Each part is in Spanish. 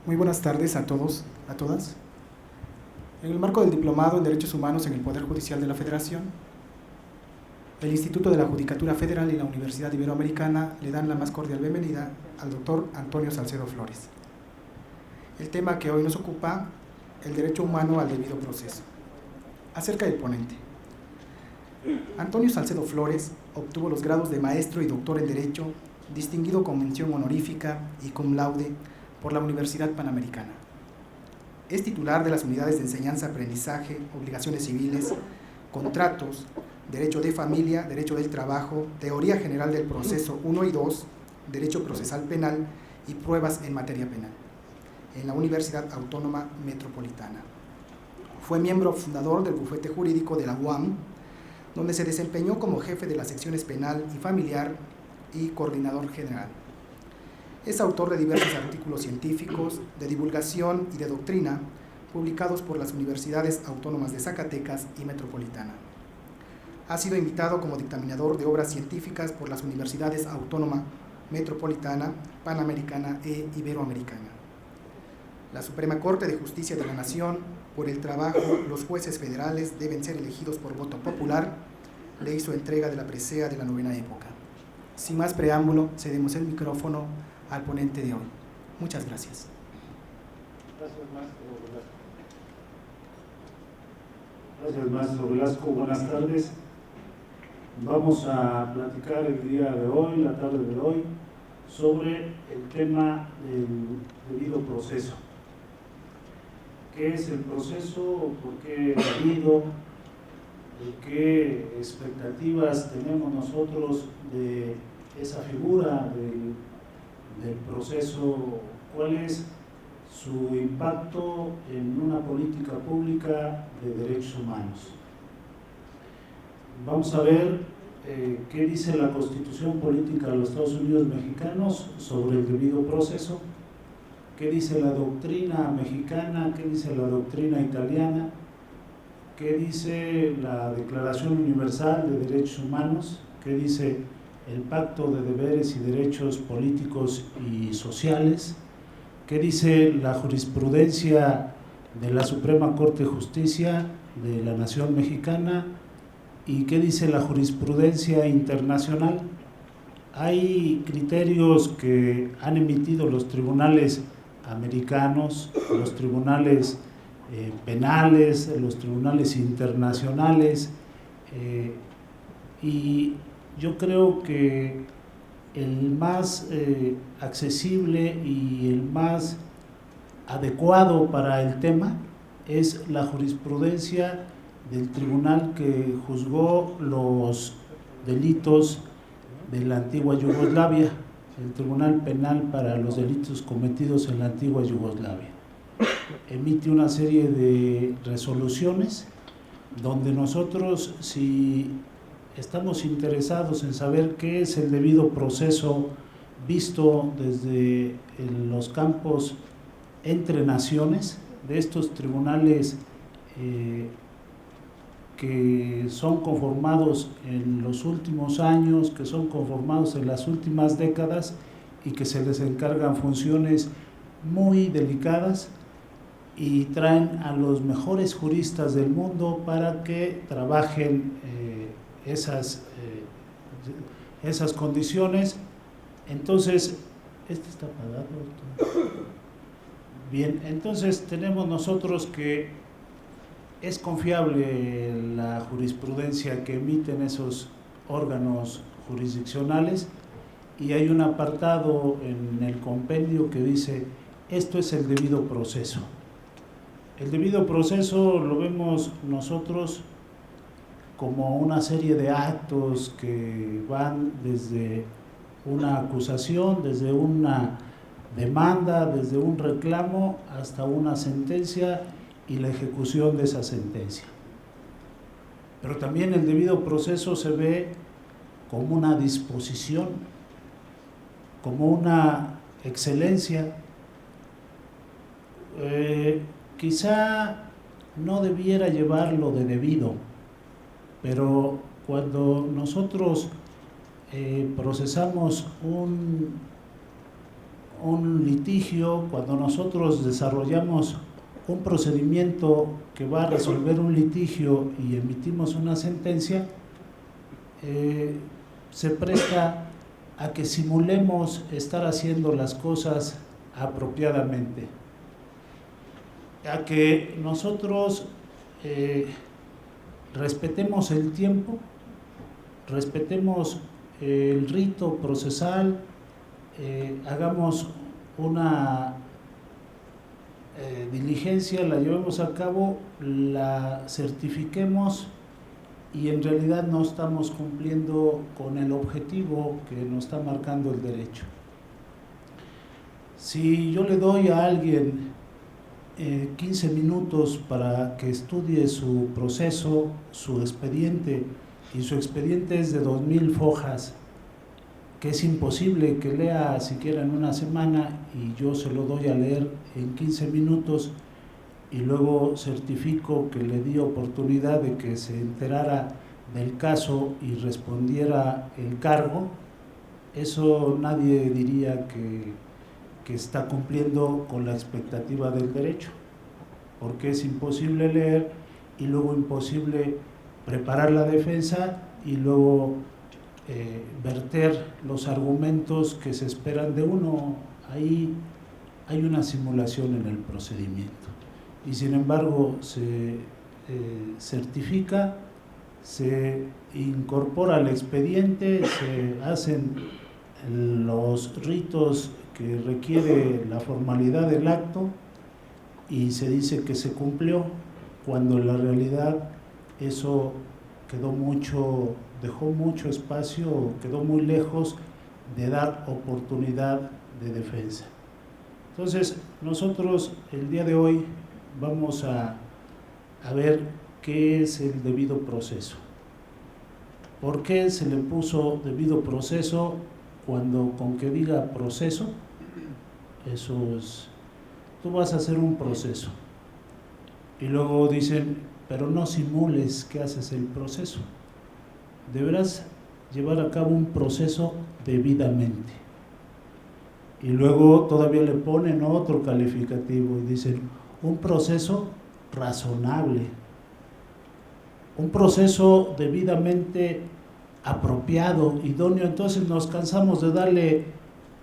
Muy buenas tardes a todos, a todas. En el marco del Diplomado en Derechos Humanos en el Poder Judicial de la Federación, el Instituto de la Judicatura Federal y la Universidad Iberoamericana le dan la más cordial bienvenida al doctor Antonio Salcedo Flores. El tema que hoy nos ocupa, el derecho humano al debido proceso. Acerca del ponente. Antonio Salcedo Flores obtuvo los grados de maestro y doctor en Derecho, distinguido con mención honorífica y cum laude por la Universidad Panamericana. Es titular de las unidades de enseñanza-aprendizaje, obligaciones civiles, contratos, derecho de familia, derecho del trabajo, teoría general del proceso 1 y 2, derecho procesal penal y pruebas en materia penal, en la Universidad Autónoma Metropolitana. Fue miembro fundador del bufete jurídico de la UAM, donde se desempeñó como jefe de las secciones penal y familiar y coordinador general. Es autor de diversos artículos científicos, de divulgación y de doctrina, publicados por las Universidades Autónomas de Zacatecas y Metropolitana. Ha sido invitado como dictaminador de obras científicas por las Universidades Autónoma Metropolitana, Panamericana e Iberoamericana. La Suprema Corte de Justicia de la Nación, por el trabajo Los jueces federales deben ser elegidos por voto popular, le hizo entrega de la presea de la 9ª época. Sin más preámbulo, cedemos el micrófono al ponente de hoy. Muchas gracias. Gracias, maestro Velasco. Buenas tardes. Vamos a platicar el día de hoy, la tarde de hoy, sobre el tema del debido proceso. ¿Qué es el proceso? ¿Por qué debido? ¿Qué expectativas tenemos nosotros de esa figura del proceso? ¿Cuál es su impacto en una política pública de derechos humanos? Vamos a ver qué dice la Constitución Política de los Estados Unidos Mexicanos sobre el debido proceso, qué dice la doctrina mexicana, qué dice la doctrina italiana, qué dice la Declaración Universal de Derechos Humanos, qué dice el Pacto de Deberes y Derechos Políticos y Sociales, qué dice la jurisprudencia de la Suprema Corte de Justicia de la Nación Mexicana y qué dice la jurisprudencia internacional. Hay criterios que han emitido los tribunales americanos, los tribunales penales, los tribunales internacionales, y yo creo que el más accesible y el más adecuado para el tema es la jurisprudencia del tribunal que juzgó los delitos de la antigua Yugoslavia, el Tribunal Penal para los delitos cometidos en la antigua Yugoslavia. Emite una serie de resoluciones donde nosotros, si estamos interesados en saber qué es el debido proceso visto desde los campos entre naciones, de estos tribunales que son conformados en los últimos años, que son conformados en las últimas décadas y que se les encargan funciones muy delicadas y traen a los mejores juristas del mundo para que trabajen esas condiciones. Entonces, ¿este está apagado? Bien, entonces tenemos nosotros que es confiable la jurisprudencia que emiten esos órganos jurisdiccionales y hay un apartado en el compendio que dice: esto es el debido proceso. El debido proceso lo vemos nosotros como una serie de actos que van desde una acusación, desde una demanda, desde un reclamo hasta una sentencia y la ejecución de esa sentencia. Pero también el debido proceso se ve como una disposición, como una excelencia. Quizá no debiera llevarlo de debido, pero cuando nosotros procesamos un litigio, cuando nosotros desarrollamos un procedimiento que va a resolver un litigio y emitimos una sentencia, se presta a que simulemos estar haciendo las cosas apropiadamente, a que nosotros respetemos el tiempo, respetemos el rito procesal, hagamos una diligencia, la llevemos a cabo, la certifiquemos y en realidad no estamos cumpliendo con el objetivo que nos está marcando el derecho. Si yo le doy a alguien 15 minutos para que estudie su proceso, su expediente, y su expediente es de 2000 hojas, que es imposible que lea siquiera en una semana, y yo se lo doy a leer en 15 minutos y luego certifico que le di oportunidad de que se enterara del caso y respondiera el cargo, eso nadie diría que está cumpliendo con la expectativa del derecho, porque es imposible leer y luego imposible preparar la defensa y luego verter los argumentos que se esperan de uno. Ahí hay una simulación en el procedimiento y sin embargo se certifica, se incorpora al expediente, se hacen los ritos que requiere la formalidad del acto y se dice que se cumplió, cuando en la realidad eso dejó mucho espacio, quedó muy lejos de dar oportunidad de defensa. Entonces, nosotros el día de hoy vamos a ver qué es el debido proceso. ¿Por qué se le puso debido proceso cuando con que diga proceso? Eso es, tú vas a hacer un proceso y luego dicen, pero no simules que haces el proceso, deberás llevar a cabo un proceso debidamente. Y luego todavía le ponen otro calificativo y dicen, un proceso razonable, un proceso debidamente apropiado, idóneo. Entonces nos cansamos de darle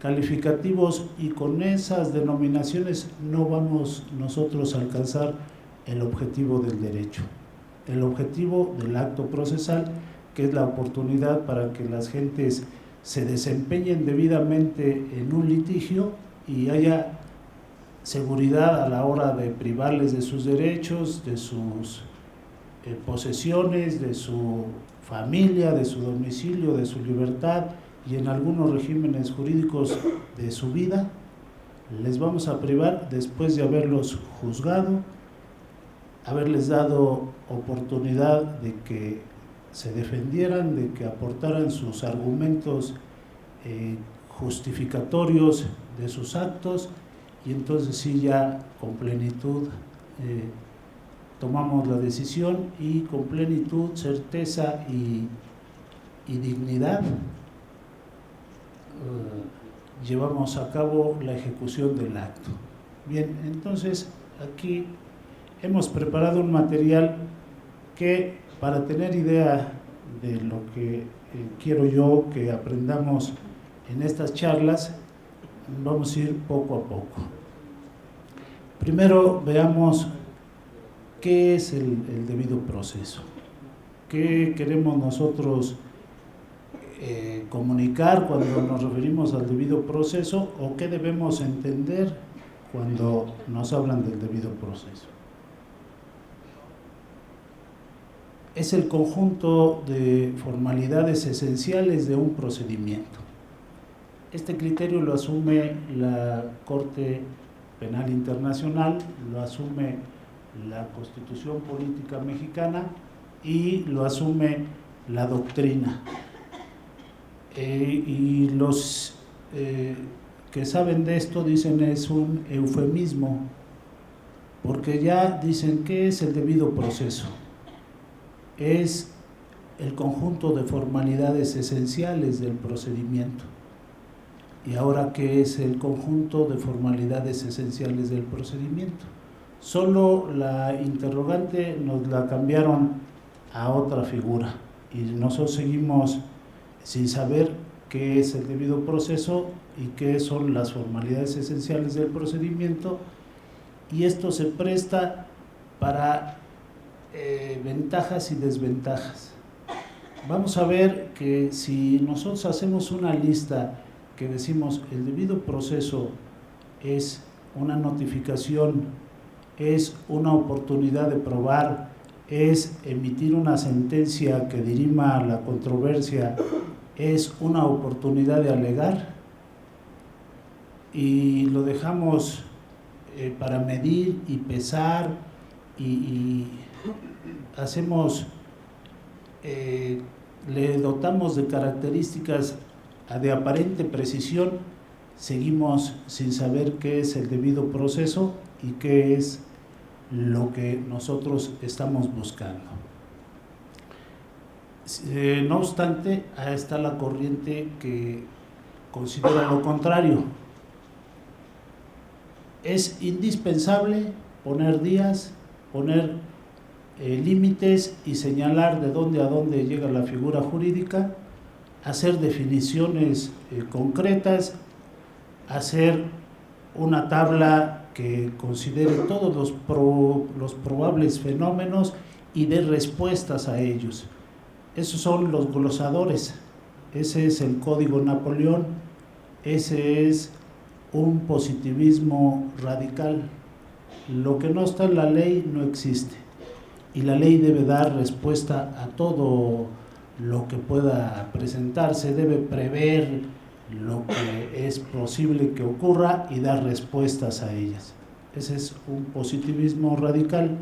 calificativos y con esas denominaciones no vamos nosotros a alcanzar el objetivo del derecho, el objetivo del acto procesal, que es la oportunidad para que las gentes se desempeñen debidamente en un litigio y haya seguridad a la hora de privarles de sus derechos, de sus posesiones, de su familia, de su domicilio, de su libertad y en algunos regímenes jurídicos de su vida. Les vamos a privar después de haberlos juzgado, haberles dado oportunidad de que se defendieran, de que aportaran sus argumentos justificatorios de sus actos, y entonces sí, ya con plenitud tomamos la decisión y con plenitud, certeza y dignidad llevamos a cabo la ejecución del acto. Bien, entonces aquí hemos preparado un material que, para tener idea de lo que quiero yo que aprendamos en estas charlas, vamos a ir poco a poco. Primero veamos qué es el debido proceso, qué queremos nosotros comunicar cuando nos referimos al debido proceso, o qué debemos entender cuando nos hablan del debido proceso. Es el conjunto de formalidades esenciales de un procedimiento. Este criterio lo asume la Corte Penal Internacional, lo asume la Constitución Política Mexicana y lo asume la doctrina. Y los que saben de esto dicen es un eufemismo, porque ya dicen ¿qué es el debido proceso? Es el conjunto de formalidades esenciales del procedimiento. y ahora qué es el conjunto de formalidades esenciales del procedimiento. Solo la interrogante nos la cambiaron a otra figura y nosotros seguimos sin saber qué es el debido proceso y qué son las formalidades esenciales del procedimiento, y esto se presta para ventajas y desventajas. Vamos a ver que si nosotros hacemos una lista que decimos el debido proceso es una notificación, es una oportunidad de probar, es emitir una sentencia que dirima la controversia, es una oportunidad de alegar, y lo dejamos para medir y pesar y hacemos, le dotamos de características de aparente precisión, seguimos sin saber qué es el debido proceso y qué es lo que nosotros estamos buscando. No obstante, ahí está la corriente que considera lo contrario. Es indispensable poner días, poner límites y señalar de dónde a dónde llega la figura jurídica, hacer definiciones concretas, hacer una tabla que considere todos los probables fenómenos y dé respuestas a ellos. Esos son los glosadores, ese es el Código Napoleón, ese es un positivismo radical. Lo que no está en la ley no existe, y la ley debe dar respuesta a todo lo que pueda presentarse, debe prever lo que es posible que ocurra y dar respuestas a ellas. Ese es un positivismo radical,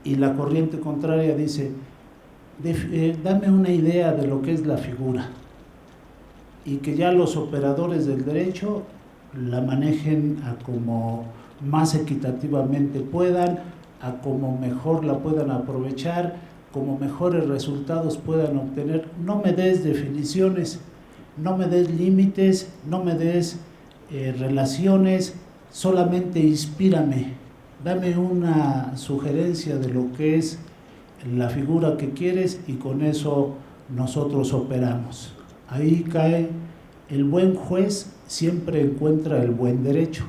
y la corriente contraria dice, dame una idea de lo que es la figura, y que ya los operadores del derecho la manejen a como más equitativamente puedan, a como mejor la puedan aprovechar, como mejores resultados puedan obtener. No me des definiciones, no me des límites, no me des relaciones, solamente inspírame, dame una sugerencia de lo que es la figura que quieres y con eso nosotros operamos. Ahí cae el buen juez, siempre encuentra el buen derecho.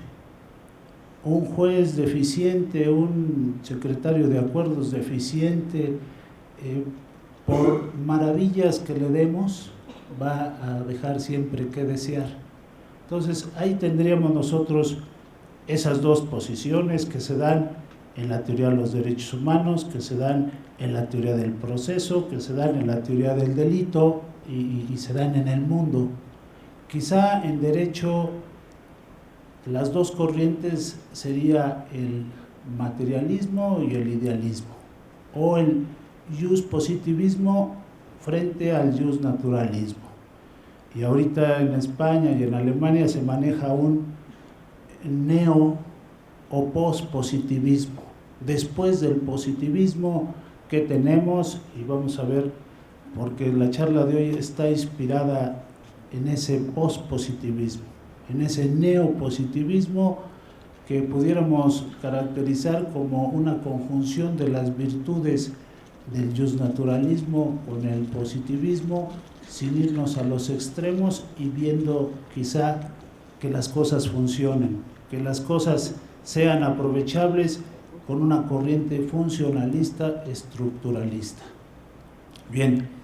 Un juez deficiente, un secretario de acuerdos deficiente, por maravillas que le demos, va a dejar siempre que desear. Entonces ahí tendríamos nosotros esas dos posiciones que se dan en la teoría de los derechos humanos, que se dan en la teoría del proceso, que se dan en la teoría del delito y se dan en el mundo. Quizá en derecho las dos corrientes sería el materialismo y el idealismo, o el jus positivismo frente al jus naturalismo. Y ahorita en España y en Alemania se maneja un neo o pospositivismo. Después del positivismo, ¿qué tenemos? Y vamos a ver, porque la charla de hoy está inspirada en ese pospositivismo, en ese neopositivismo que pudiéramos caracterizar como una conjunción de las virtudes del justnaturalismo con el positivismo, sin irnos a los extremos y viendo quizá que las cosas funcionen, que las cosas sean aprovechables con una corriente funcionalista estructuralista. Bien.